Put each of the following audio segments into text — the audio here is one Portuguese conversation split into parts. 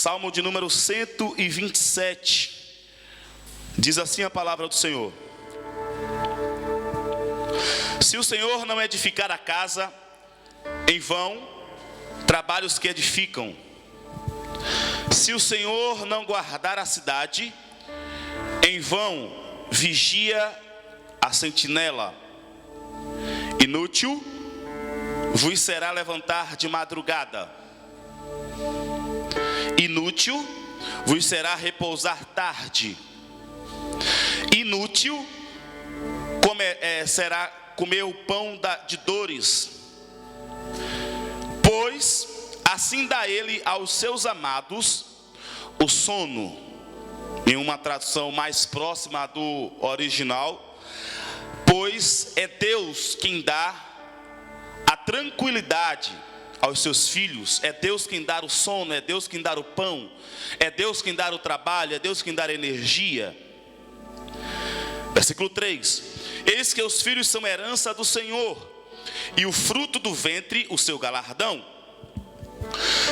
Salmo de número 127. Diz assim a palavra do Senhor: se o Senhor não edificar a casa, em vão trabalham os que edificam. Se o Senhor não guardar a cidade, em vão vigia a sentinela. Inútil vos será levantar de madrugada. Inútil vos será repousar tarde. Inútil será comer o pão de dores. Pois assim dá ele aos seus amados o sono. Em uma tradução mais próxima do original, pois é Deus quem dá a tranquilidade aos seus filhos. É Deus quem dá o sono, é Deus quem dá o pão, é Deus quem dá o trabalho, é Deus quem dá a energia. Versículo 3: eis que os filhos são herança do Senhor, e o fruto do ventre o seu galardão.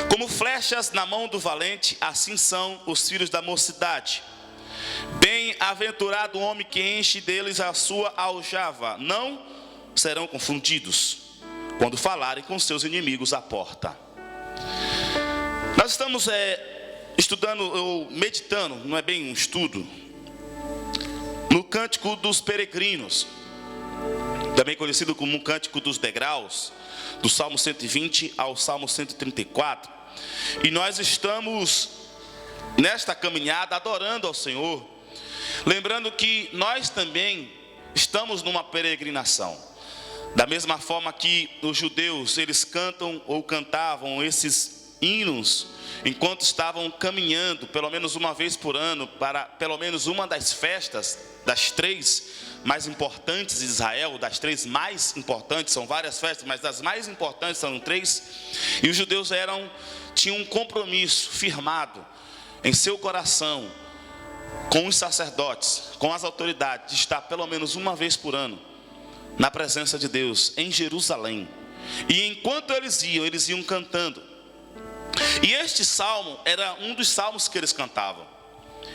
Como flechas na mão do valente, assim são os filhos da mocidade. Bem-aventurado o homem que enche deles a sua aljava. Não serão confundidos quando falarem com seus inimigos à porta. Nós estamos estudando, ou meditando, não é bem um estudo, no Cântico dos Peregrinos, também conhecido como o Cântico dos Degraus, do Salmo 120 ao Salmo 134. E nós estamos nesta caminhada adorando ao Senhor, lembrando que nós também estamos numa peregrinação. Da mesma forma que os judeus, eles cantam ou cantavam esses hinos enquanto estavam caminhando, pelo menos uma vez por ano, para pelo menos uma das festas, das três mais importantes de Israel, das três mais importantes, são várias festas, mas das mais importantes são três. E os judeus tinham um compromisso firmado em seu coração com os sacerdotes, com as autoridades, de estar pelo menos uma vez por ano na presença de Deus em Jerusalém. E enquanto eles iam cantando. E este salmo era um dos salmos que eles cantavam.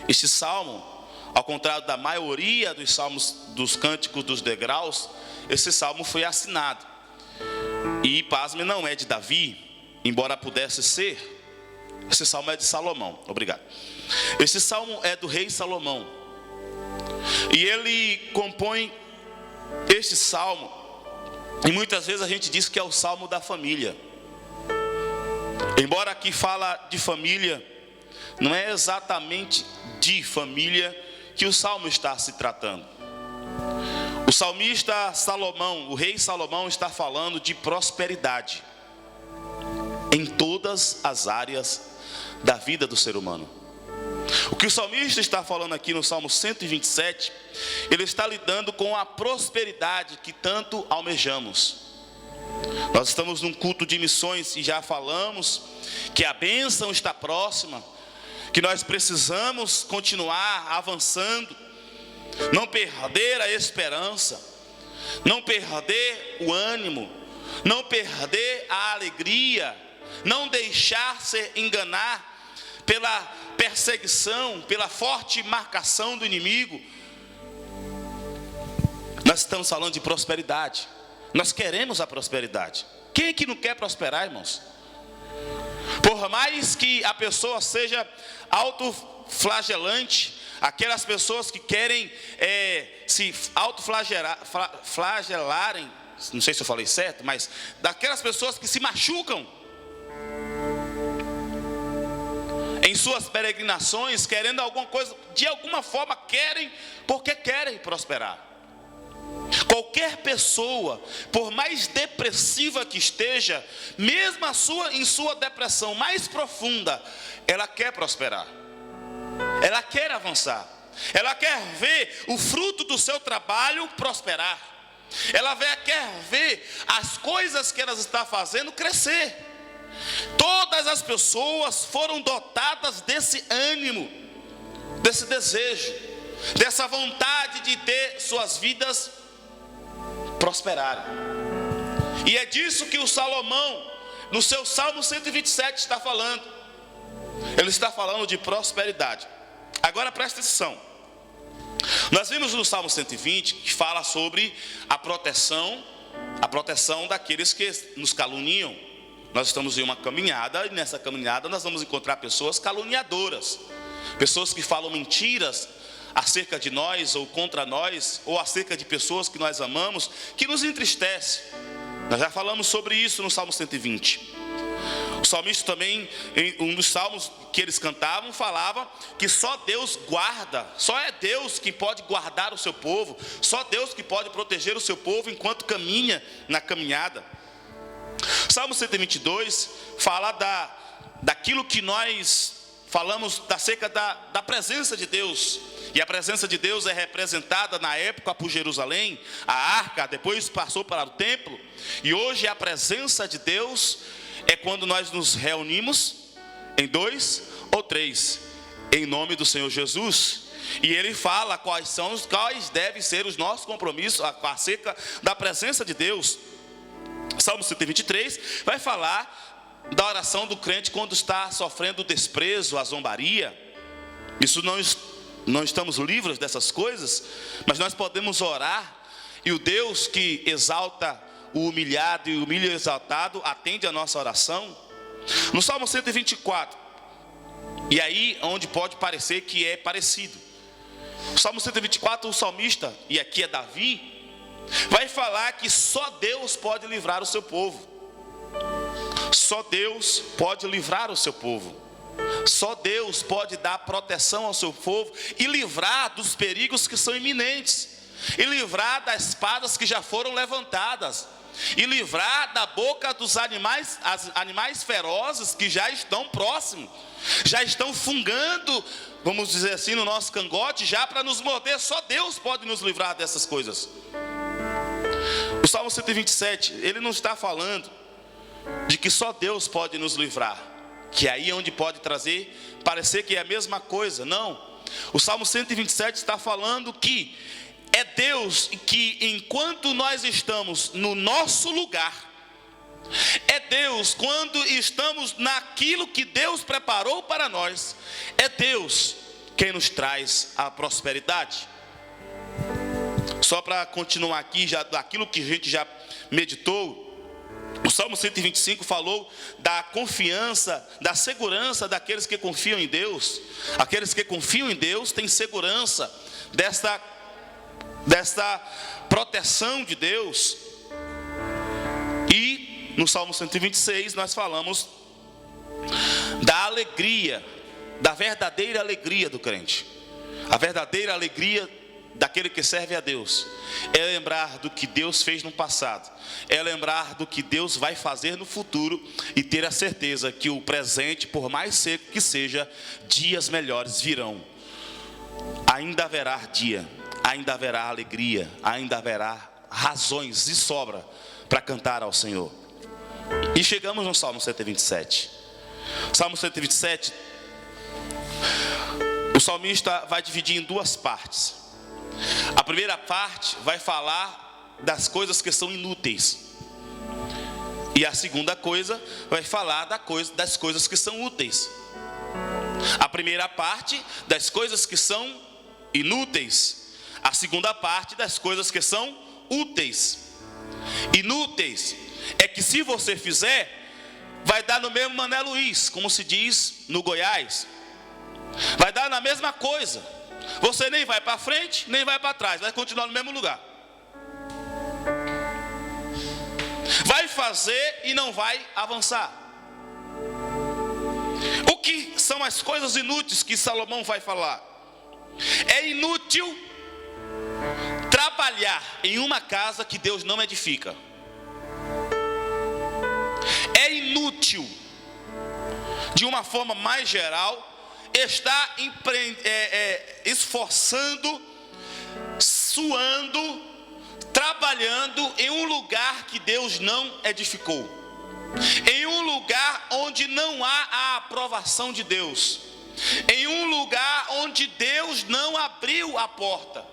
Este salmo, ao contrário da maioria dos salmos dos cânticos dos degraus, esse salmo foi assinado. E pasme, não é de Davi, embora pudesse ser. Esse salmo é de Salomão. Obrigado. Esse salmo é do rei Salomão. E ele compõe este salmo, e muitas vezes a gente diz que é o salmo da família. Embora aqui fala de família, não é exatamente de família que o salmo está se tratando. O salmista Salomão, o rei Salomão, está falando de prosperidade em todas as áreas da vida do ser humano. O que o salmista está falando aqui no Salmo 127, ele está lidando com a prosperidade que tanto almejamos. Nós estamos num culto de missões e já falamos que a bênção está próxima, que nós precisamos continuar avançando, não perder a esperança, não perder o ânimo, não perder a alegria, não deixar se enganar pela perseguição, pela forte marcação do inimigo. Nós estamos falando de prosperidade. Nós queremos a prosperidade. Quem é que não quer prosperar, irmãos? Por mais que a pessoa seja autoflagelante, aquelas pessoas que querem se autoflagelarem, não sei se eu falei certo, mas daquelas pessoas que se machucam em suas peregrinações, querendo alguma coisa, de alguma forma querem, porque querem prosperar. Qualquer pessoa, por mais depressiva que esteja, mesmo em sua depressão mais profunda, ela quer prosperar, ela quer avançar, ela quer ver o fruto do seu trabalho prosperar, ela quer ver as coisas que ela está fazendo crescer. Todas as pessoas foram dotadas desse ânimo, desse desejo, dessa vontade de ter suas vidas prosperarem. E é disso que o Salomão, no seu Salmo 127, está falando. Ele está falando de prosperidade. Agora presta atenção. Nós vimos no Salmo 120 que fala sobre a proteção daqueles que nos caluniam. Nós estamos em uma caminhada, e nessa caminhada nós vamos encontrar pessoas caluniadoras, pessoas que falam mentiras acerca de nós, ou contra nós, ou acerca de pessoas que nós amamos, que nos entristece. Nós já falamos sobre isso no Salmo 120. O salmista também, em um dos salmos que eles cantavam, falava que só Deus guarda, só é Deus que pode guardar o seu povo, só Deus que pode proteger o seu povo enquanto caminha na caminhada. Salmo 122 fala daquilo que nós falamos acerca da presença de Deus. E a presença de Deus é representada na época por Jerusalém, a arca, depois passou para o templo. E hoje a presença de Deus é quando nós nos reunimos em 2 ou 3, em nome do Senhor Jesus. E ele fala quais devem ser os nossos compromissos acerca da presença de Deus. Salmo 123 vai falar da oração do crente quando está sofrendo o desprezo, a zombaria. Isso não estamos livres dessas coisas, mas nós podemos orar, e o Deus que exalta o humilhado e humilha o exaltado atende a nossa oração. No Salmo 124, e aí onde pode parecer que é parecido. O Salmo 124, o salmista, e aqui é Davi, vai falar que só Deus pode livrar o seu povo. Só Deus pode livrar o seu povo. Só Deus pode dar proteção ao seu povo e livrar dos perigos que são iminentes, e livrar das espadas que já foram levantadas, e livrar da boca dos animais ferozes que já estão próximos, já estão fungando, vamos dizer assim, no nosso cangote, já para nos morder. Só Deus pode nos livrar dessas coisas. O Salmo 127, ele não está falando de que só Deus pode nos livrar, que aí é onde pode parecer que é a mesma coisa. Não, o Salmo 127 está falando que é Deus que, enquanto nós estamos no nosso lugar, é Deus quando estamos naquilo que Deus preparou para nós, é Deus quem nos traz a prosperidade. Só para continuar aqui, já daquilo que a gente já meditou, o Salmo 125 falou da confiança, da segurança daqueles que confiam em Deus. Aqueles que confiam em Deus têm segurança desta proteção de Deus. E no Salmo 126 nós falamos da alegria, da verdadeira alegria do crente. A verdadeira alegria daquele que serve a Deus é lembrar do que Deus fez no passado, é lembrar do que Deus vai fazer no futuro, e ter a certeza que o presente, por mais seco que seja, dias melhores virão. Ainda haverá dia, ainda haverá alegria, ainda haverá razões de sobra para cantar ao Senhor. E chegamos no Salmo 127. Salmo 127, o salmista vai dividir em 2 partes. A primeira parte vai falar das coisas que são inúteis, e a segunda coisa vai falar das coisas que são úteis. A primeira parte das coisas que são inúteis, a segunda parte das coisas que são úteis. Inúteis é que, se você fizer, vai dar no mesmo Mané Luiz, como se diz no Goiás, vai dar na mesma coisa. Você nem vai para frente, nem vai para trás, vai continuar no mesmo lugar. Vai fazer e não vai avançar. O que são as coisas inúteis que Salomão vai falar? É inútil trabalhar em uma casa que Deus não edifica. É inútil, de uma forma mais geral, está esforçando, suando, trabalhando em um lugar que Deus não edificou, em um lugar onde não há a aprovação de Deus, em um lugar onde Deus não abriu a porta.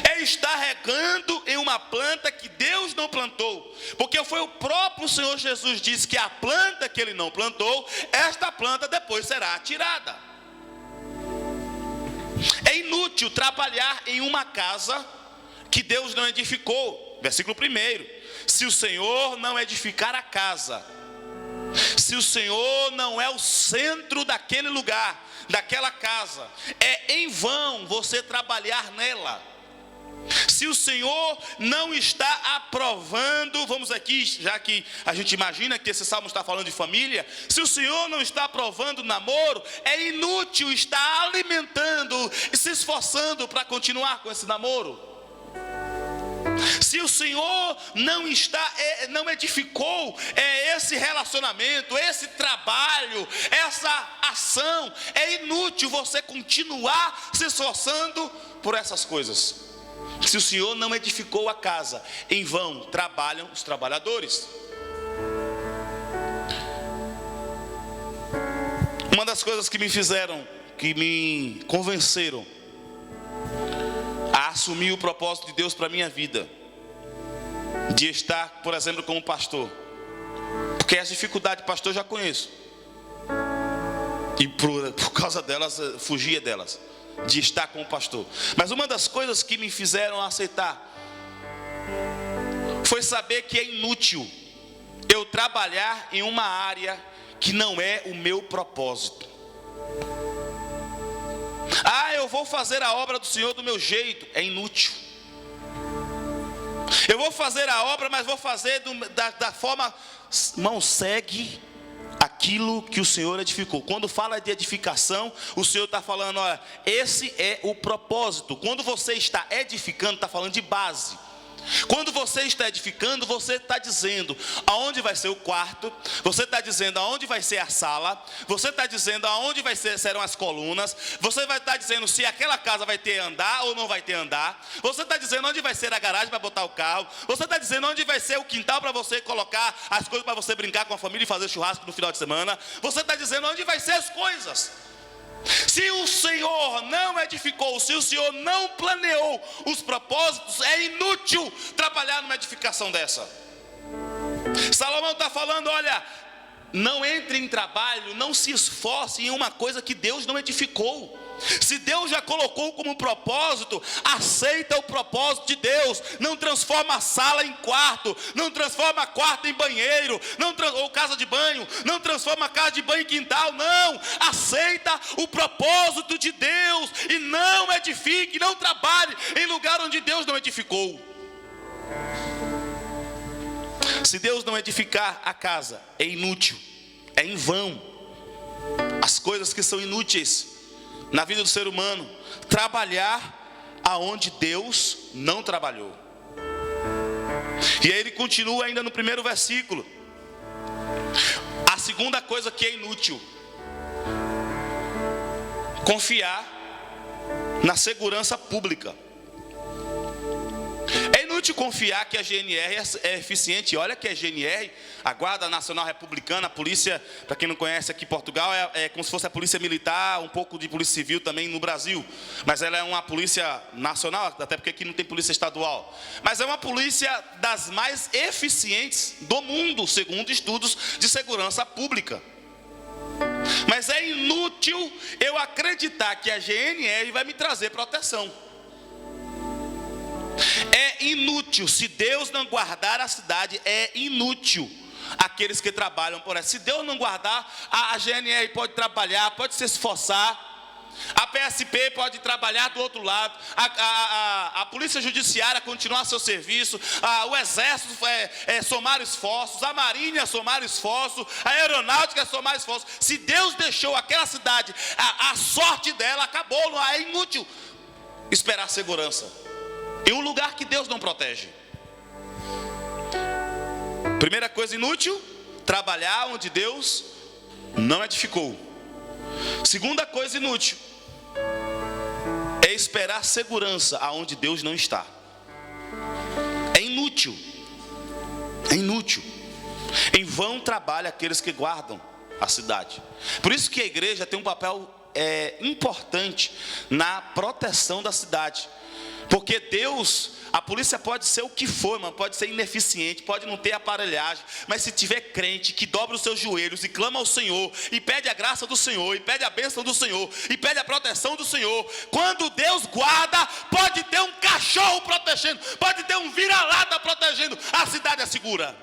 É está regando em uma planta que Deus não plantou, porque foi o próprio Senhor Jesus disse que a planta que ele não plantou, esta planta depois será tirada. É inútil trabalhar em uma casa que Deus não edificou. Versículo 1: se o Senhor não edificar a casa, se o Senhor não é o centro daquele lugar, daquela casa, é em vão você trabalhar nela. Se o Senhor não está aprovando, vamos aqui, já que a gente imagina que esse salmo está falando de família, se o Senhor não está aprovando o namoro, é inútil estar alimentando e se esforçando para continuar com esse namoro. Se o Senhor não edificou esse relacionamento, esse trabalho, essa ação, é inútil você continuar se esforçando por essas coisas. Se o Senhor não edificou a casa, em vão trabalham os trabalhadores. Uma das coisas que me convenceram a assumir o propósito de Deus para a minha vida, de estar, por exemplo, como pastor, porque as dificuldades de pastor eu já conheço, e por causa delas, fugia delas, de estar como pastor. Mas uma das coisas que me fizeram aceitar foi saber que é inútil eu trabalhar em uma área que não é o meu propósito. Eu vou fazer a obra do Senhor do meu jeito. É inútil. Eu vou fazer a obra, mas vou fazer da forma... Irmão, segue aquilo que o Senhor edificou. Quando fala de edificação, o Senhor está falando, olha, esse é o propósito. Quando você está edificando, está falando de base. Quando você está edificando, você está dizendo aonde vai ser o quarto, você está dizendo aonde vai ser a sala, você está dizendo aonde serão as colunas, você vai estar dizendo se aquela casa vai ter andar ou não vai ter andar, você está dizendo onde vai ser a garagem para botar o carro, você está dizendo onde vai ser o quintal para você colocar as coisas para você brincar com a família e fazer churrasco no final de semana, você está dizendo onde vai ser as coisas. Se o Senhor não edificou, se o Senhor não planeou os propósitos, é inútil trabalhar numa edificação dessa. Salomão está falando, olha, não entre em trabalho, não se esforce em uma coisa que Deus não edificou. Se Deus já colocou como propósito, aceita o propósito de Deus. Não transforma a sala em quarto, não transforma quarto em banheiro, ou casa de banho, não transforma a casa de banho em quintal, não. Aceita o propósito de Deus e não edifique, não trabalhe em lugar onde Deus não edificou. Se Deus não edificar a casa, é inútil, é em vão. As coisas que são inúteis na vida do ser humano, trabalhar aonde Deus não trabalhou. E aí ele continua ainda no primeiro versículo. A segunda coisa que é inútil: confiar na segurança pública. É inútil confiar que a GNR é eficiente. Olha que a GNR, a Guarda Nacional Republicana, a polícia, para quem não conhece aqui em Portugal, é como se fosse a polícia militar, um pouco de polícia civil também no Brasil. Mas ela é uma polícia nacional, até porque aqui não tem polícia estadual. Mas é uma polícia das mais eficientes do mundo, segundo estudos de segurança pública. Mas é inútil eu acreditar que a GNR vai me trazer proteção. É inútil, se Deus não guardar a cidade, é inútil aqueles que trabalham por ela. Se Deus não guardar, a GNR pode trabalhar, pode se esforçar, a PSP pode trabalhar do outro lado, a Polícia Judiciária continuar seu serviço, o Exército somar esforços, a Marinha somar esforços, a Aeronáutica somar esforços. Se Deus deixou aquela cidade, a sorte dela acabou, não é inútil esperar segurança em um lugar que Deus não protege. Primeira coisa inútil, trabalhar onde Deus não edificou. Segunda coisa inútil, é esperar segurança aonde Deus não está. É inútil. É inútil. Em vão trabalham aqueles que guardam a cidade. Por isso que a igreja tem um papel importante na proteção da cidade. Porque Deus, a polícia pode ser o que for, mano, pode ser ineficiente, pode não ter aparelhagem, mas se tiver crente que dobra os seus joelhos e clama ao Senhor, e pede a graça do Senhor, e pede a bênção do Senhor, e pede a proteção do Senhor, quando Deus guarda, pode ter um cachorro protegendo, pode ter um vira-lata protegendo, a cidade é segura.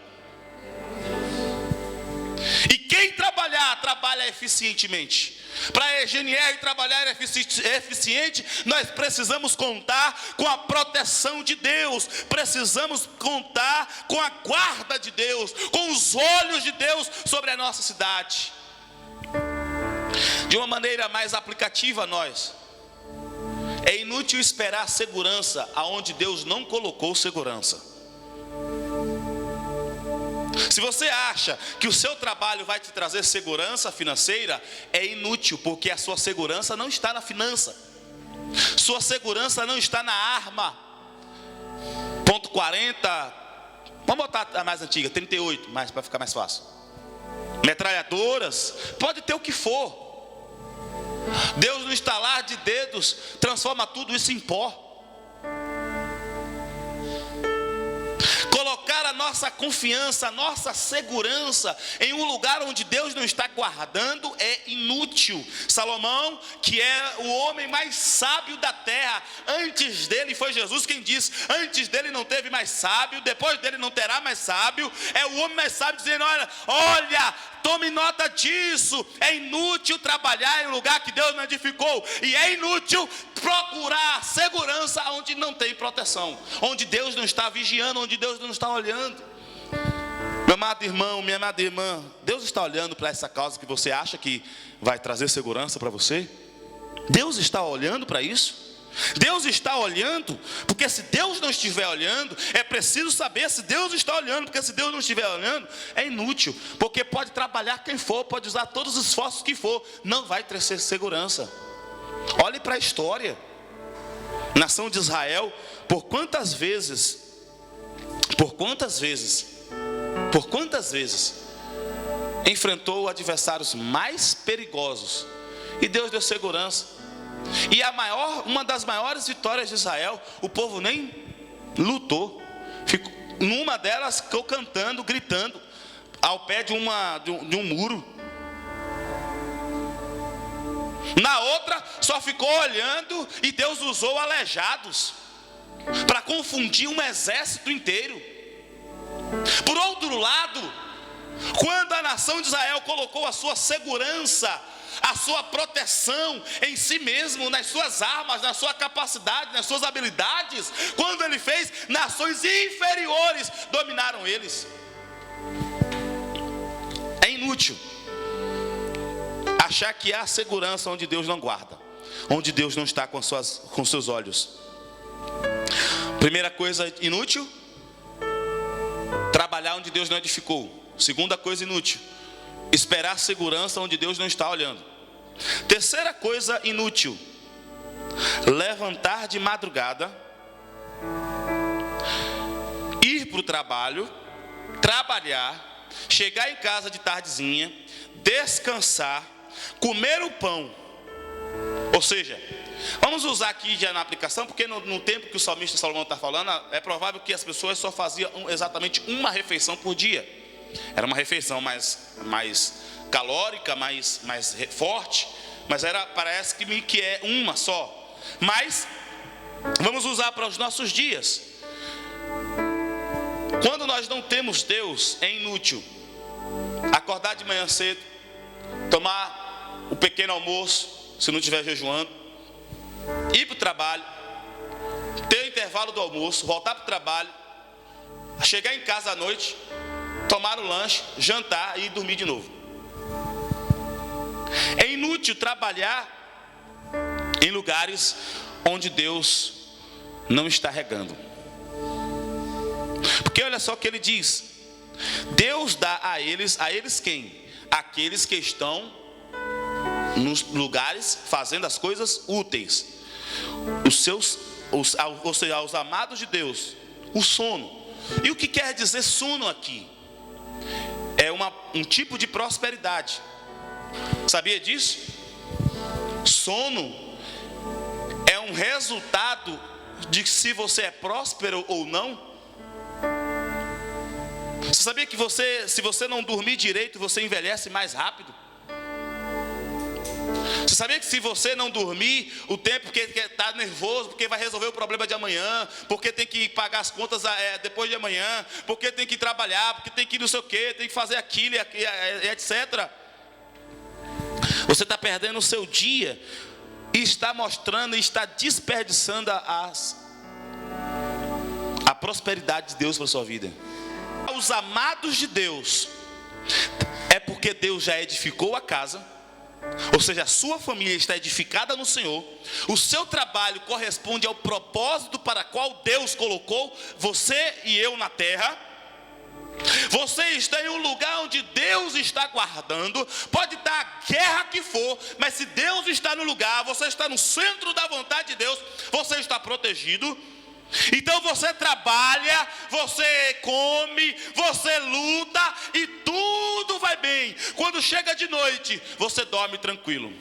E quem trabalha eficientemente. Para a EGNR trabalhar eficiente, nós precisamos contar com a proteção de Deus, precisamos contar com a guarda de Deus, com os olhos de Deus sobre a nossa cidade. De uma maneira mais aplicativa, é inútil esperar segurança aonde Deus não colocou segurança. Se você acha que o seu trabalho vai te trazer segurança financeira, é inútil, porque a sua segurança não está na finança. Sua segurança não está na arma. Ponto 40, vamos botar a mais antiga, 38, para ficar mais fácil. Metralhadoras, pode ter o que for. Deus no estalar de dedos transforma tudo isso em pó. Colocar a nossa confiança, a nossa segurança em um lugar onde Deus não está guardando é inútil. Salomão, que é o homem mais sábio da terra, antes dele foi Jesus quem disse: antes dele não teve mais sábio, depois dele não terá mais sábio. É o homem mais sábio dizendo: olha, tome nota disso. É inútil trabalhar em um lugar que Deus não edificou, e é inútil procurar segurança onde não tem proteção, onde Deus não está vigiando, onde Deus não está olhando. Meu amado irmão, minha amada irmã, Deus está olhando para essa causa que você acha que vai trazer segurança para você? Deus está olhando para isso? Deus está olhando, porque se Deus não estiver olhando, é preciso saber se Deus está olhando, porque se Deus não estiver olhando, é inútil, porque pode trabalhar quem for, pode usar todos os esforços que for, não vai trazer segurança. Olhe para a história. Nação de Israel, por quantas vezes enfrentou adversários mais perigosos, e Deus deu segurança. E uma das maiores vitórias de Israel, o povo nem lutou. Numa delas ficou cantando, gritando, ao pé de um muro. Na outra só ficou olhando, e Deus usou aleijados para confundir um exército inteiro. Por outro lado, quando a nação de Israel colocou a sua segurança, a sua proteção em si mesmo, nas suas armas, na sua capacidade, nas suas habilidades, quando ele fez, nações inferiores dominaram eles. É inútil achar que há segurança onde Deus não guarda, onde Deus não está com seus olhos. Primeira coisa inútil, trabalhar onde Deus não edificou. Segunda coisa inútil, esperar segurança onde Deus não está olhando. Terceira coisa inútil, levantar de madrugada, ir para o trabalho, trabalhar, chegar em casa de tardezinha, descansar, comer o pão. Ou seja, vamos usar aqui já na aplicação, porque no tempo que o salmista Salomão está falando, é provável que as pessoas só faziam exatamente uma refeição por dia. Era uma refeição mais calórica, mais forte, mas parece que é uma só. Mas vamos usar para os nossos dias. Quando nós não temos Deus, é inútil acordar de manhã cedo, tomar o pequeno almoço, se não estiver jejuando, ir para o trabalho, ter o intervalo do almoço, voltar para o trabalho, chegar em casa à noite, tomar o lanche, jantar e dormir de novo. É inútil trabalhar em lugares onde Deus não está regando. Porque olha só o que ele diz: Deus dá a eles quem? Aqueles que estão nos lugares fazendo as coisas úteis. Ou seja, aos amados de Deus, o sono. E o que quer dizer sono aqui? É um tipo de prosperidade. Sabia disso? Sono é um resultado de se você é próspero ou não? Você sabia que se você não dormir direito, você envelhece mais rápido? Você sabia que se você não dormir o tempo que está nervoso, porque vai resolver o problema de amanhã, porque tem que pagar as contas depois de amanhã, porque tem que trabalhar, porque tem que não sei o que, tem que fazer aquilo, etc. Você está perdendo o seu dia e está mostrando e está desperdiçando a prosperidade de Deus para a sua vida. Os amados de Deus, é porque Deus já edificou a casa, ou seja, a sua família está edificada no Senhor, o seu trabalho corresponde ao propósito para qual Deus colocou você e eu na terra. Você está em um lugar onde Deus está guardando, pode estar a guerra que for, mas se Deus está no lugar, você está no centro da vontade de Deus, você está protegido. Então você trabalha, você come, você luta e tudo vai bem. Quando chega de noite, você dorme tranquilo.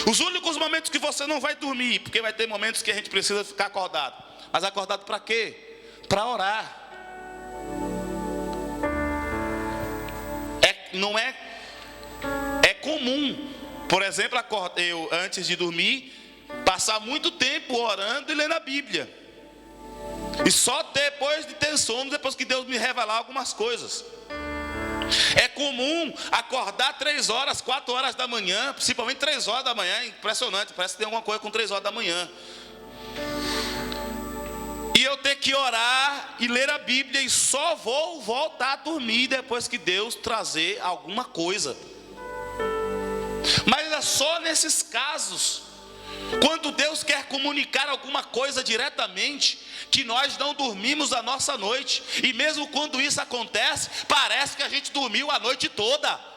Os únicos momentos que você não vai dormir, porque vai ter momentos que a gente precisa ficar acordado. Mas acordado para quê? Para orar. É comum, por exemplo, eu antes de dormir passar muito tempo orando e lendo a Bíblia. E só depois de ter sono, depois que Deus me revelar algumas coisas. É comum acordar 3 horas, 4 horas da manhã, principalmente 3 horas da manhã, impressionante, parece que tem alguma coisa com 3 horas da manhã. E eu ter que orar e ler a Bíblia e só vou voltar a dormir depois que Deus trazer alguma coisa. Mas é só nesses casos, quando Deus quer comunicar alguma coisa diretamente, que nós não dormimos a nossa noite. E mesmo quando isso acontece, parece que a gente dormiu a noite toda.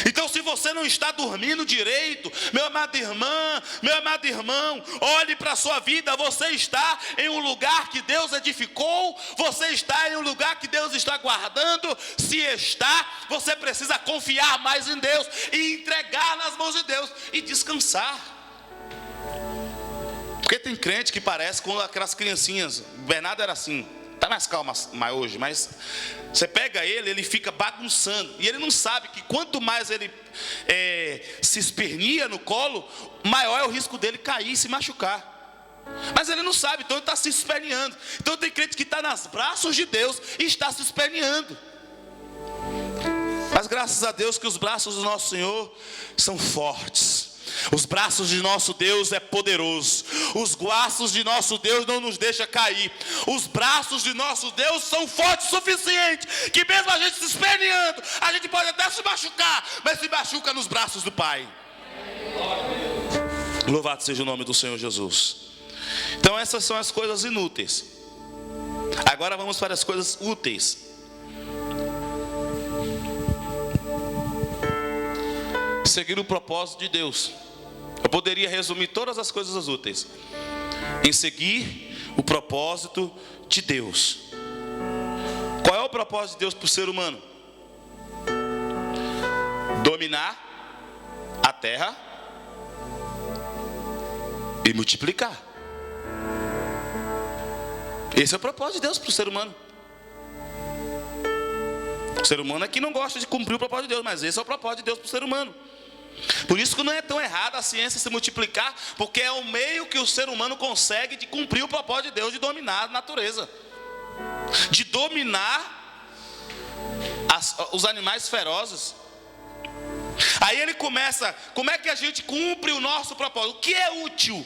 Então, se você não está dormindo direito, meu amado irmã, meu amado irmão, olhe para a sua vida. Você está em um lugar que Deus edificou, você está em um lugar que Deus está guardando. Se está, você precisa confiar mais em Deus e entregar nas mãos de Deus e descansar. Porque tem crente que parece com aquelas criancinhas. O Bernardo era assim. Está mais calmo mais hoje, mas você pega ele fica bagunçando. E ele não sabe que quanto mais ele se espernia no colo, maior é o risco dele cair e se machucar. Mas ele não sabe, então ele está se esperneando. Então tem crente que está nos braços de Deus e está se esperneando. Mas graças a Deus que os braços do nosso Senhor são fortes. Os braços de nosso Deus é poderoso. Os braços de nosso Deus não nos deixa cair. Os braços de nosso Deus são fortes o suficiente, que mesmo a gente se esperneando, a gente pode até se machucar, mas se machuca nos braços do Pai. Louvado seja o nome do Senhor Jesus. Então essas são as coisas inúteis. Agora vamos para as coisas úteis. Seguir o propósito de Deus. Eu poderia resumir todas as coisas úteis em seguir o propósito de Deus. Qual é o propósito de Deus para o ser humano? Dominar a terra e multiplicar. Esse é o propósito de Deus para o ser humano. O ser humano é que não gosta de cumprir o propósito de Deus, mas esse é o propósito de Deus para o ser humano. Por isso que não é tão errado a ciência se multiplicar, porque é o meio que o ser humano consegue de cumprir o propósito de Deus, de dominar a natureza, de dominar os animais ferozes. Aí ele começa, como é que a gente cumpre o nosso propósito? O que é útil?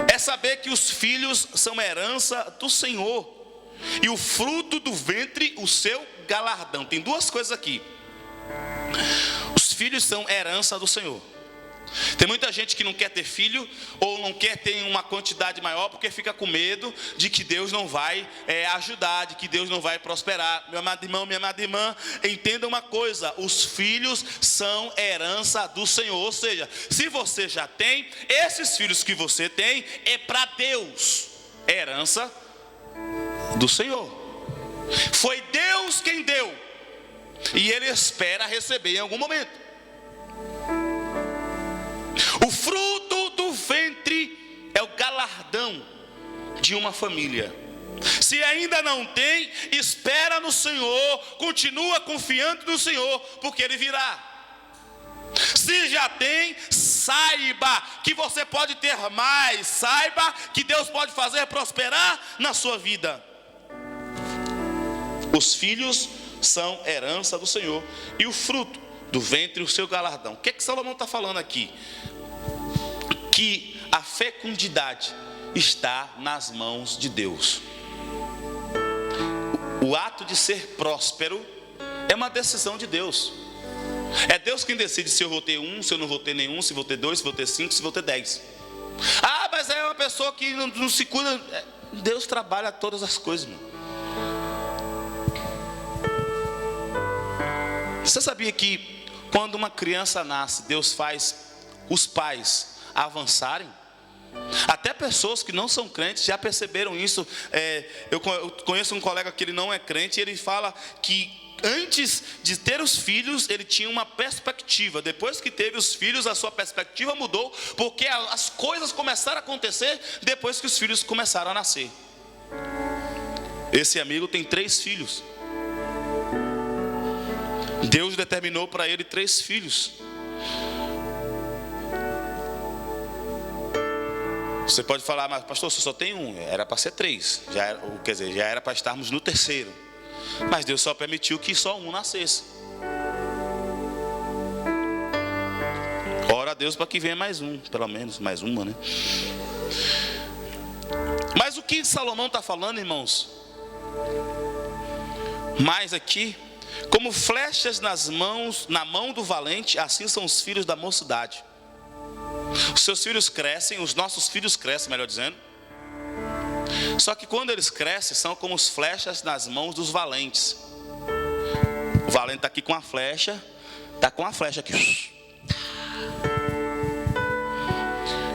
É saber que os filhos são herança do Senhor, e o fruto do ventre o seu galardão. Tem duas coisas aqui. Os filhos são herança do Senhor. Tem muita gente que não quer ter filho, ou não quer ter uma quantidade maior, porque fica com medo de que Deus não vai ajudar, de que Deus não vai prosperar. Meu amado irmão, minha amada irmã, entenda uma coisa: os filhos são herança do Senhor. Ou seja, se você já tem, esses filhos que você tem é para Deus, é herança do Senhor. Foi Deus quem deu, e Ele espera receber em algum momento. O fruto do ventre galardão de uma família. Se ainda não tem, espera no Senhor, continua confiando no Senhor, porque Ele virá. Se já tem, saiba que você pode ter mais, saiba que Deus pode fazer prosperar na sua vida. Os filhos são herança do Senhor, e o fruto do ventre o seu galardão. O que Salomão está falando aqui? Que a fecundidade está nas mãos de Deus. O ato de ser próspero é uma decisão de Deus. É Deus quem decide se eu vou ter um, se eu não vou ter nenhum, se vou ter dois, se vou ter 5, se vou ter 10. Ah, mas é uma pessoa que não se cuida. Deus trabalha todas as coisas, meu. Você sabia que quando uma criança nasce, Deus faz os pais avançarem? Até pessoas que não são crentes já perceberam isso. Eu conheço um colega que ele não é crente, e ele fala que antes de ter os filhos, ele tinha uma perspectiva. Depois que teve os filhos, a sua perspectiva mudou, porque as coisas começaram a acontecer depois que os filhos começaram a nascer. Esse amigo tem 3 filhos. Deus determinou para ele 3 filhos. Você pode falar, mas pastor, você só tem um. Era para ser 3. Já era para estarmos no 3º. Mas Deus só permitiu que só um nascesse. Ora a Deus para que venha mais um, pelo menos mais uma, né? Mas o que Salomão está falando, irmãos? Mais aqui, como flechas na mão do valente, assim são os filhos da mocidade. Os seus filhos crescem, os nossos filhos crescem, melhor dizendo. Só que quando eles crescem, são como as flechas nas mãos dos valentes. O valente está aqui com a flecha, está com a flecha aqui.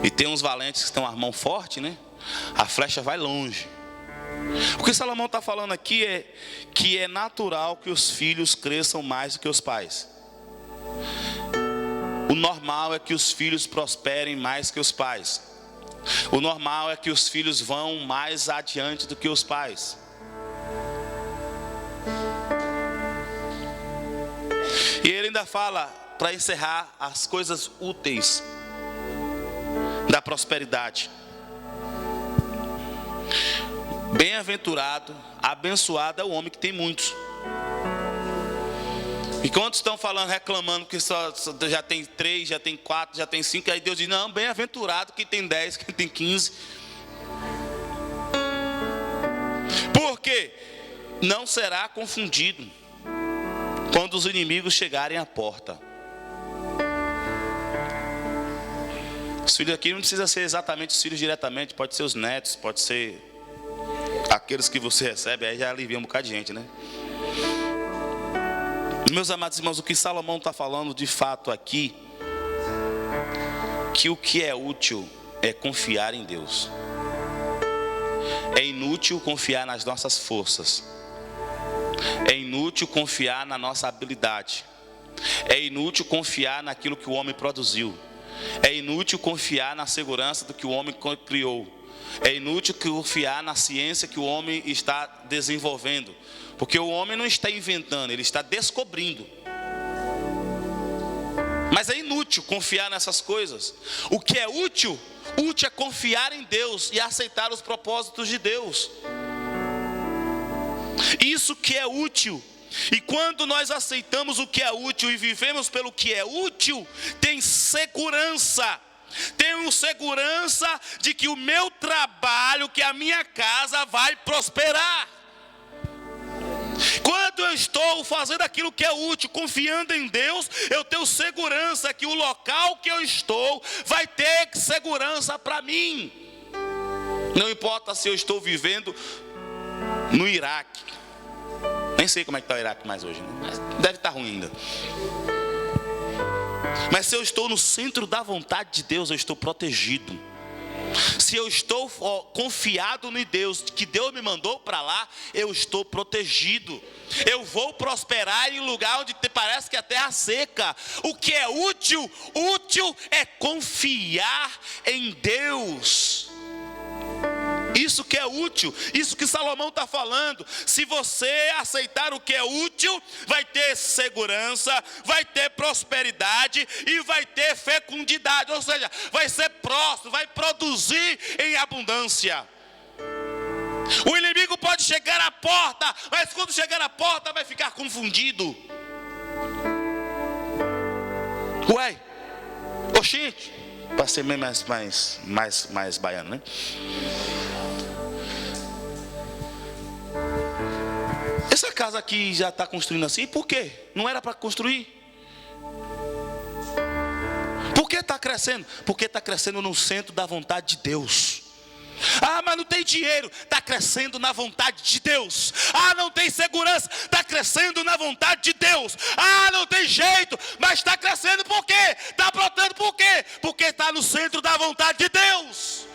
E tem uns valentes que estão a mão forte, né? A flecha vai longe. O que Salomão está falando aqui é que é natural que os filhos cresçam mais do que os pais. O normal é que os filhos prosperem mais que os pais. O normal é que os filhos vão mais adiante do que os pais. E ele ainda fala, para encerrar, as coisas úteis da prosperidade. Bem-aventurado, abençoado é o homem que tem muitos. E quantos estão falando, reclamando que só já tem 3, já tem 4, já tem 5, aí Deus diz, não, bem-aventurado quem tem 10, quem tem 15. Por quê? Não será confundido quando os inimigos chegarem à porta. Os filhos aqui não precisa ser exatamente os filhos diretamente, pode ser os netos, pode ser aqueles que você recebe, aí já alivia um bocado de gente, né? Meus amados irmãos, o que Salomão está falando de fato aqui, que o que é útil é confiar em Deus. É inútil confiar nas nossas forças. É inútil confiar na nossa habilidade. É inútil confiar naquilo que o homem produziu. É inútil confiar na segurança do que o homem criou. É inútil confiar na ciência que o homem está desenvolvendo. Porque o homem não está inventando, ele está descobrindo. Mas é inútil confiar nessas coisas. O que é útil? Útil é confiar em Deus e aceitar os propósitos de Deus. Isso que é útil. E quando nós aceitamos o que é útil e vivemos pelo que é útil, tem segurança. Tenho segurança de que o meu trabalho, que a minha casa vai prosperar. Quando eu estou fazendo aquilo que é útil, confiando em Deus, eu tenho segurança que o local que eu estou vai ter segurança para mim. Não importa se eu estou vivendo no Iraque. Nem sei como é que está o Iraque mais hoje, né? Mas deve estar ruim ainda. Mas se eu estou no centro da vontade de Deus, eu estou protegido. Se eu estou confiado em Deus, que Deus me mandou para lá, eu estou protegido. Eu vou prosperar em lugar onde parece que a terra seca. O que é útil? Útil é confiar em Deus. Isso que é útil, isso que Salomão está falando. Se você aceitar o que é útil, vai ter segurança, vai ter prosperidade e vai ter fecundidade. Ou seja, vai ser próspero, vai produzir em abundância. O inimigo pode chegar à porta, mas quando chegar à porta vai ficar confundido. Ué, oxente, para ser mais baiano, né? Essa casa aqui já está construindo assim, por quê? Não era para construir? Por que está crescendo? Porque está crescendo no centro da vontade de Deus. Ah, mas não tem dinheiro, está crescendo na vontade de Deus. Ah, não tem segurança, está crescendo na vontade de Deus. Ah, não tem jeito, mas está crescendo por quê? Está brotando por quê? Porque está no centro da vontade de Deus.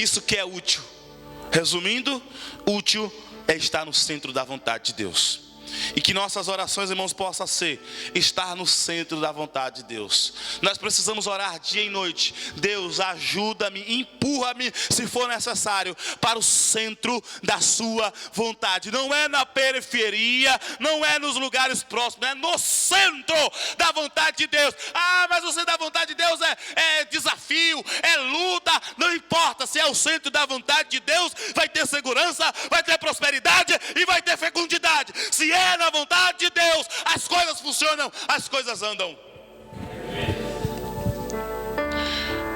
Isso que é útil. Resumindo, útil é estar no centro da vontade de Deus. E que nossas orações, irmãos, possam ser estar no centro da vontade de Deus. Nós precisamos orar dia e noite. Deus, ajuda-me, empurra-me, se for necessário, para o centro da sua vontade. Não é na periferia, não é nos lugares próximos, é no centro da vontade de Deus. Ah, mas o centro da vontade de Deus é desafio, é luta. Não importa, se é o centro da vontade de Deus, vai ter segurança, vai ter prosperidade e vai ter fecundidade. Se é na vontade de Deus, as coisas funcionam, as coisas andam.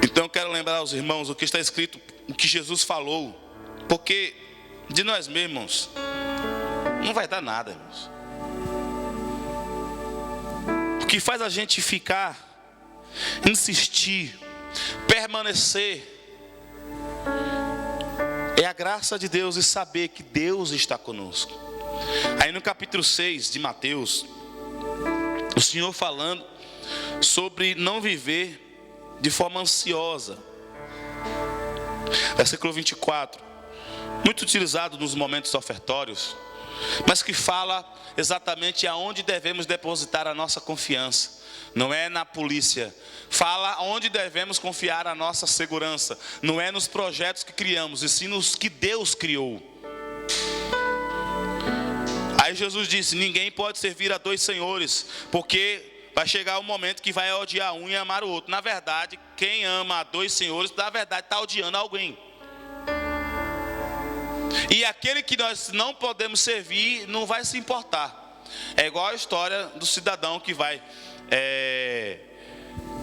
Então eu quero lembrar aos irmãos o que está escrito, o que Jesus falou, porque de nós mesmos não vai dar nada, irmãos. O que faz a gente ficar, insistir, permanecer, é a graça de Deus e saber que Deus está conosco. Aí no capítulo 6 de Mateus, o Senhor falando sobre não viver de forma ansiosa. Versículo 24, muito utilizado nos momentos ofertórios, mas que fala exatamente aonde devemos depositar a nossa confiança. Não é na polícia. Fala onde devemos confiar a nossa segurança. Não é nos projetos que criamos, e sim nos que Deus criou. Aí Jesus disse: ninguém pode servir a dois senhores, porque vai chegar um momento que vai odiar um e amar o outro. Na verdade, quem ama a dois senhores, na verdade está odiando alguém. E aquele que nós não podemos servir, não vai se importar. É igual a história do cidadão que vai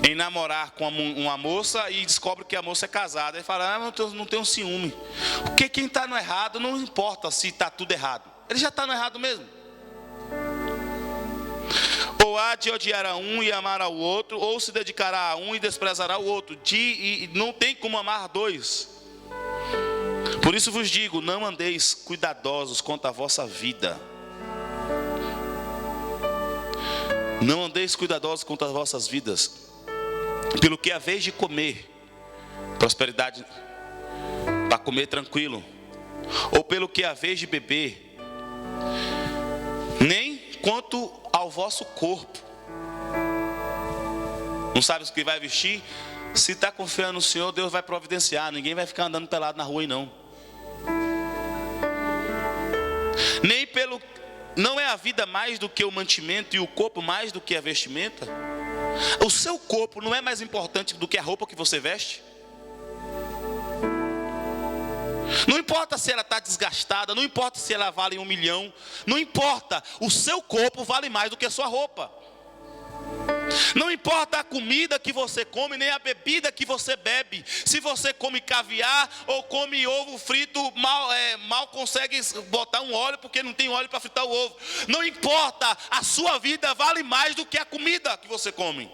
enamorar com uma moça e descobre que a moça é casada. Ele fala: ah, não tenho ciúme. Porque quem está no errado, não importa se está tudo errado. Ele já está no errado mesmo. Ou há de odiar a um e amar ao outro, ou se dedicará a um e desprezará o outro. E não tem como amar dois. Por isso vos digo, não andeis cuidadosos quanto à vossa vida. Não andeis cuidadosos quanto às vossas vidas, pelo que haveis de comer, prosperidade para comer tranquilo, ou pelo que haveis de beber, nem quanto ao vosso corpo. Não sabe o que vai vestir? Se está confiando no Senhor, Deus vai providenciar. Ninguém vai ficar andando pelado na rua e não. Não é a vida mais do que o mantimento e o corpo mais do que a vestimenta? O seu corpo não é mais importante do que a roupa que você veste? Não importa se ela está desgastada, não importa se ela vale 1 milhão, não importa, o seu corpo vale mais do que a sua roupa. Não importa a comida que você come, nem a bebida que você bebe. Se você come caviar ou come ovo frito, mal consegue botar um óleo, porque não tem óleo para fritar o ovo. Não importa, a sua vida vale mais do que a comida que você come.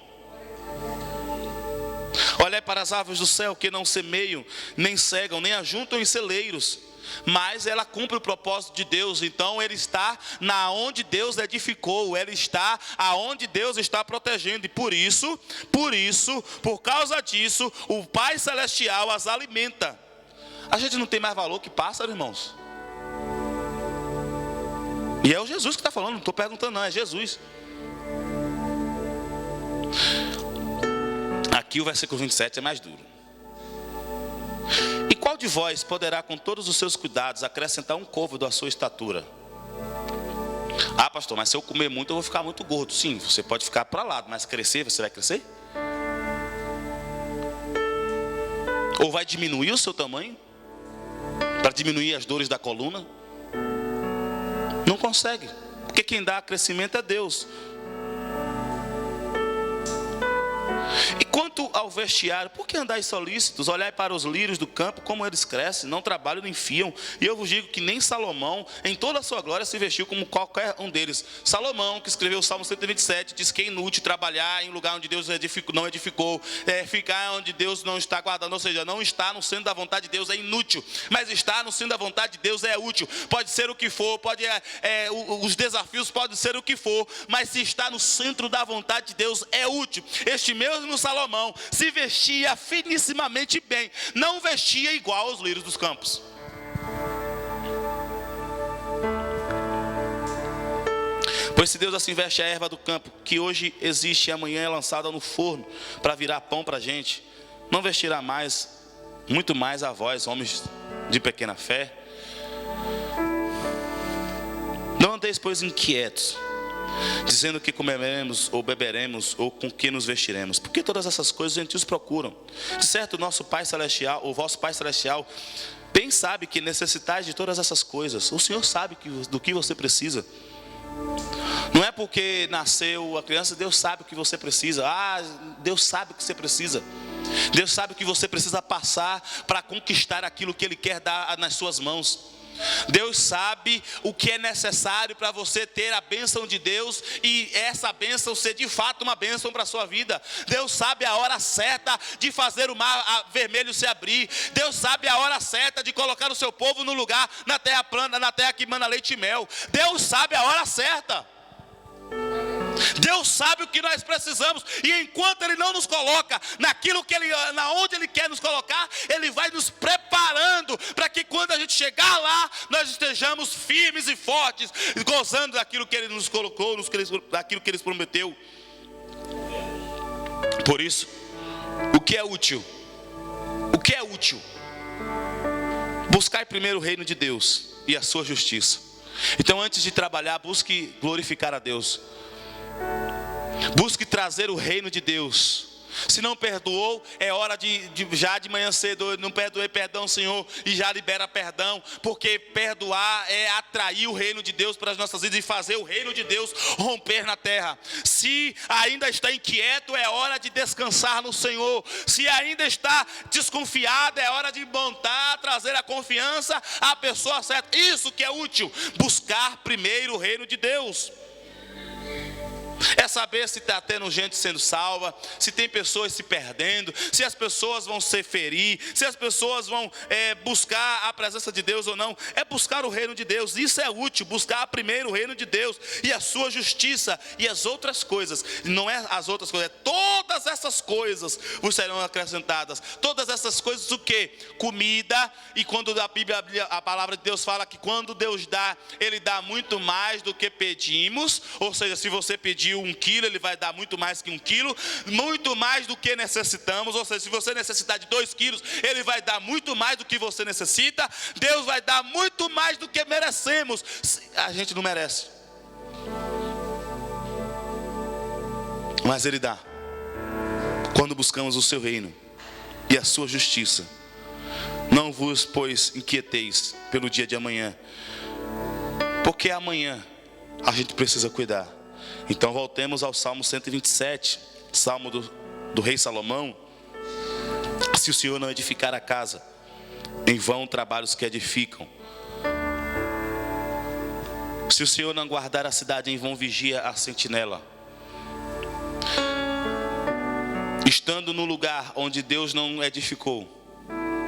Olhai para as árvores do céu, que não semeiam, nem cegam, nem ajuntam em celeiros, mas ela cumpre o propósito de Deus. Então ele está na onde Deus edificou, ele está aonde Deus está protegendo. E por causa disso, o Pai Celestial as alimenta. A gente não tem mais valor que pássaro, irmãos. E é o Jesus que está falando, não estou perguntando não, é Jesus. Aqui o versículo 27 é mais duro. E qual de vós poderá com todos os seus cuidados acrescentar um côvado à sua estatura? Ah, pastor, mas se eu comer muito eu vou ficar muito gordo. Sim, você pode ficar para lá, mas crescer, você vai crescer? Ou vai diminuir o seu tamanho para diminuir as dores da coluna? Não consegue, porque quem dá crescimento é Deus. E quanto ao vestiário, por que andais solícitos? Olhai para os lírios do campo, como eles crescem, não trabalham nem fiam. E eu vos digo que nem Salomão, em toda a sua glória, se vestiu como qualquer um deles. Salomão, que escreveu o Salmo 127, diz que é inútil trabalhar em lugar onde Deus não edificou, ficar onde Deus não está guardando, ou seja, não está no centro da vontade de Deus é inútil, mas estar no centro da vontade de Deus é útil. Pode ser o que for, os desafios podem ser o que for, mas se está no centro da vontade de Deus é útil. Este mesmo Salomão se vestia finissimamente bem, não vestia igual aos lírios dos campos. Pois se Deus assim veste a erva do campo, que hoje existe e amanhã é lançada no forno para virar pão para a gente, não vestirá muito mais a vós, homens de pequena fé? Não andeis, pois, inquietos, dizendo que comeremos ou beberemos ou com que nos vestiremos, porque todas essas coisas os gentios procuram. De certo, nosso Pai Celestial, o vosso Pai Celestial, bem sabe que necessitais de todas essas coisas. O Senhor sabe do que você precisa. Não é porque nasceu a criança, Deus sabe o que você precisa. Deus sabe o que você precisa. Deus sabe o que você precisa passar para conquistar aquilo que Ele quer dar nas suas mãos. Deus sabe o que é necessário para você ter a bênção de Deus e essa bênção ser de fato uma bênção para a sua vida. Deus sabe a hora certa de fazer o mar vermelho se abrir. Deus sabe a hora certa de colocar o seu povo no lugar, na terra plana, na terra que mana leite e mel. Deus sabe a hora certa. Deus sabe o que nós precisamos, e enquanto Ele não nos coloca naquilo que onde Ele quer nos colocar, Ele vai nos preparando para que quando a gente chegar lá, nós estejamos firmes e fortes, gozando daquilo que Ele nos colocou, daquilo que Ele prometeu. Por isso, o que é útil? O que é útil? Buscai primeiro o reino de Deus e a sua justiça. Então, antes de trabalhar, busque glorificar a Deus. Busque trazer o reino de Deus. Se não perdoou, é hora já de manhã cedo, não perdoei, perdão, Senhor, e já libera perdão, porque perdoar é atrair o reino de Deus para as nossas vidas e fazer o reino de Deus romper na terra. Se ainda está inquieto, é hora de descansar no Senhor. Se ainda está desconfiado, é hora de montar, trazer a confiança à pessoa certa. Isso que é útil, buscar primeiro o reino de Deus. É saber se está tendo gente sendo salva, se tem pessoas se perdendo, se as pessoas vão se ferir, se as pessoas vão buscar a presença de Deus ou não. É buscar o reino de Deus, isso é útil, buscar primeiro o reino de Deus e a sua justiça e as outras coisas. Não é as outras coisas, é todas essas coisas vos serão acrescentadas. Todas essas coisas o quê? Comida. E quando a Bíblia, a palavra de Deus fala que quando Deus dá, Ele dá muito mais do que pedimos. Ou seja, se você pedir 1 quilo, Ele vai dar muito mais que 1 quilo, muito mais do que necessitamos. Ou seja, se você necessitar de 2 quilos, Ele vai dar muito mais do que você necessita. Deus vai dar muito mais do que merecemos. A gente não merece, mas Ele dá quando buscamos o seu reino e a sua justiça. Não vos, pois, inquieteis pelo dia de amanhã, porque amanhã a gente precisa cuidar. Então voltemos ao Salmo 127, Salmo do rei Salomão. Se o Senhor não edificar a casa, em vão trabalham os que edificam. Se o Senhor não guardar a cidade, em vão vigia a sentinela. Estando no lugar onde Deus não edificou,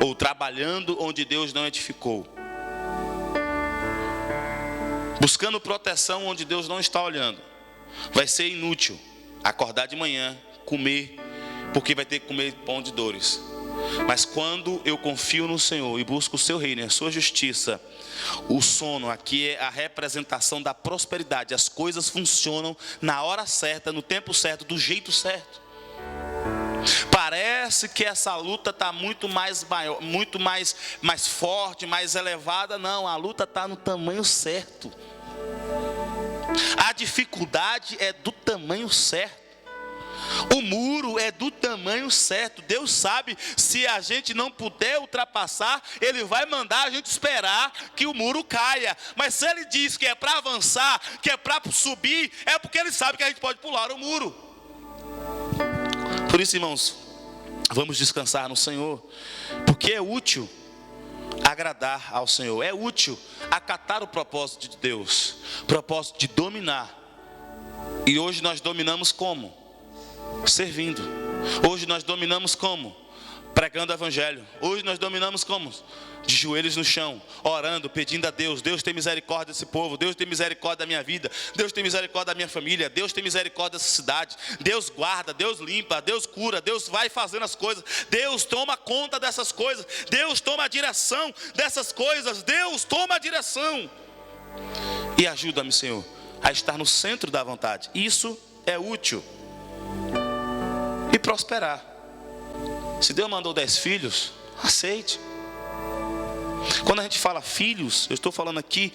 ou trabalhando onde Deus não edificou, buscando proteção onde Deus não está olhando, vai ser inútil acordar de manhã, comer, porque vai ter que comer pão de dores. Mas quando eu confio no Senhor e busco o seu reino e a sua justiça, o sono aqui é a representação da prosperidade. As coisas funcionam na hora certa, no tempo certo, do jeito certo. parece que essa luta está muito mais maior, muito mais forte, mais elevada. Não, a luta está no tamanho certo. A dificuldade é do tamanho certo. O muro é do tamanho certo. Deus sabe, se a gente não puder ultrapassar, Ele vai mandar a gente esperar que o muro caia. Mas se Ele diz que é para avançar, que é para subir, é porque Ele sabe que a gente pode pular o muro. Por isso, irmãos, vamos descansar no Senhor, porque é útil agradar ao Senhor, é útil acatar o propósito de Deus, propósito de dominar. E hoje nós dominamos como? Servindo. Hoje nós dominamos como? Pregando o evangelho. Hoje nós dominamos como? De joelhos no chão, orando, pedindo a Deus. Deus tem misericórdia desse povo. Deus tem misericórdia da minha vida. Deus tem misericórdia da minha família. Deus tem misericórdia dessa cidade. Deus guarda, Deus limpa, Deus cura. Deus vai fazendo as coisas. Deus toma conta dessas coisas. Deus toma a direção dessas coisas. Deus toma a direção. E ajuda-me, Senhor, a estar no centro da vontade. Isso é útil. E prosperar. Se Deus mandou 10 filhos, aceite. Quando a gente fala filhos, eu estou falando aqui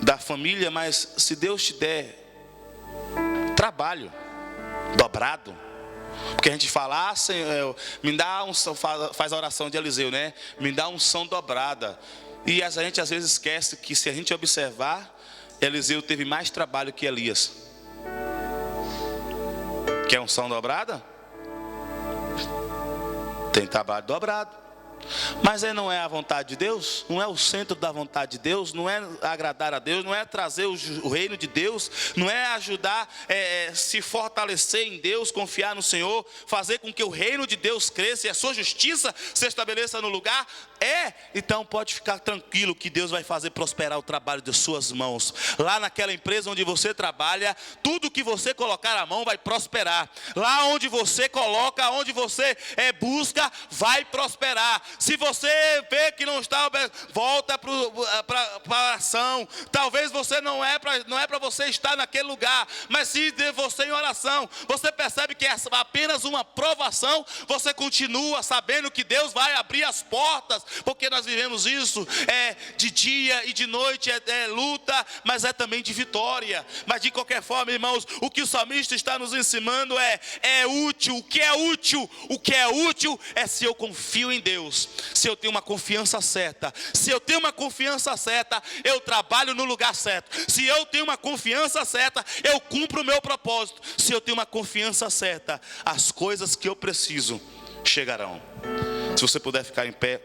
da família, mas se Deus te der trabalho dobrado, porque a gente fala, Senhor, me dá unção, faz a oração de Eliseu, né? Me dá unção dobrada. E a gente às vezes esquece que, se a gente observar, Eliseu teve mais trabalho que Elias. Quer unção dobrada? Tem trabalho dobrado. Mas aí não é a vontade de Deus, não é o centro da vontade de Deus, não é agradar a Deus, não é trazer o reino de Deus, não é ajudar, se fortalecer em Deus, confiar no Senhor, fazer com que o reino de Deus cresça e a sua justiça se estabeleça no lugar. Então pode ficar tranquilo que Deus vai fazer prosperar o trabalho de suas mãos. Lá naquela empresa onde você trabalha, tudo que você colocar a mão vai prosperar. Lá onde você coloca, onde você busca, vai prosperar. Se você vê que não está, volta para a ação. Talvez você não é para você estar naquele lugar, mas se você em oração, você percebe que é apenas uma provação, você continua sabendo que Deus vai abrir as portas, porque nós vivemos isso, de dia e de noite, é luta, mas é também de vitória. Mas de qualquer forma, irmãos, o que o salmista está nos ensinando é útil. O que é útil? O que é útil é se eu confio em Deus. Se eu tenho uma confiança certa, se eu tenho uma confiança certa, eu trabalho no lugar certo. Se eu tenho uma confiança certa, eu cumpro o meu propósito. Se eu tenho uma confiança certa, as coisas que eu preciso chegarão. Se você puder ficar em pé.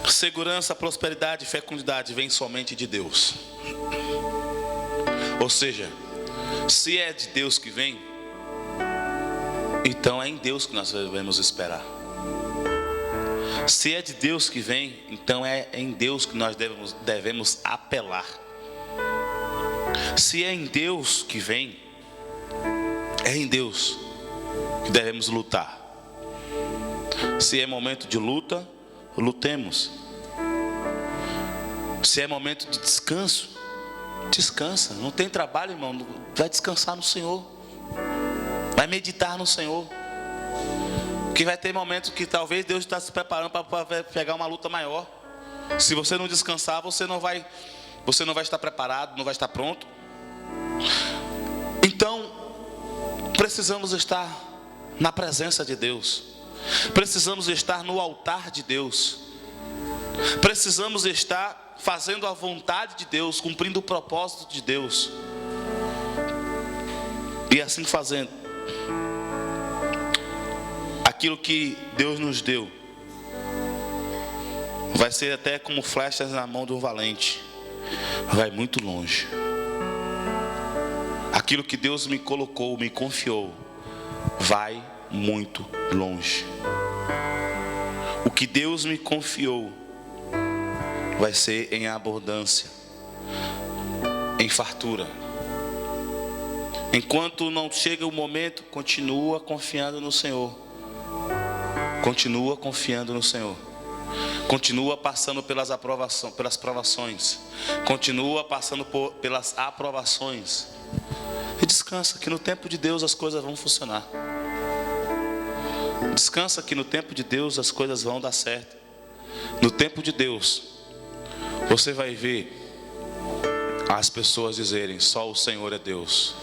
Segurança, prosperidade e fecundidade vem somente de Deus. Ou seja, se é de Deus que vem, então é em Deus que nós devemos esperar. Se é de Deus que vem, então é em Deus que nós devemos apelar. Se é em Deus que vem, é em Deus que devemos lutar. Se é momento de luta, lutemos. Se é momento de descanso, descansa. Não tem trabalho, irmão, vai descansar no Senhor, vai meditar no Senhor, porque vai ter momentos que talvez Deus está se preparando para pegar uma luta maior. Se você não descansar, você não vai estar preparado, não vai estar pronto. Então precisamos estar na presença de Deus, precisamos estar no altar de Deus, precisamos estar fazendo a vontade de Deus, cumprindo o propósito de Deus. E assim fazendo, aquilo que Deus nos deu vai ser até como flechas na mão de um valente, vai muito longe. Aquilo que Deus me colocou, me confiou, vai muito longe. O que Deus me confiou vai ser em abundância. em fartura. Enquanto não chega o momento, continua confiando no Senhor. Continua confiando no Senhor. Continua passando pelas provações. Continua passando pelas aprovações. E descansa que no tempo de Deus as coisas vão funcionar. Descansa que no tempo de Deus as coisas vão dar certo. No tempo de Deus, você vai ver as pessoas dizerem: só o Senhor é Deus.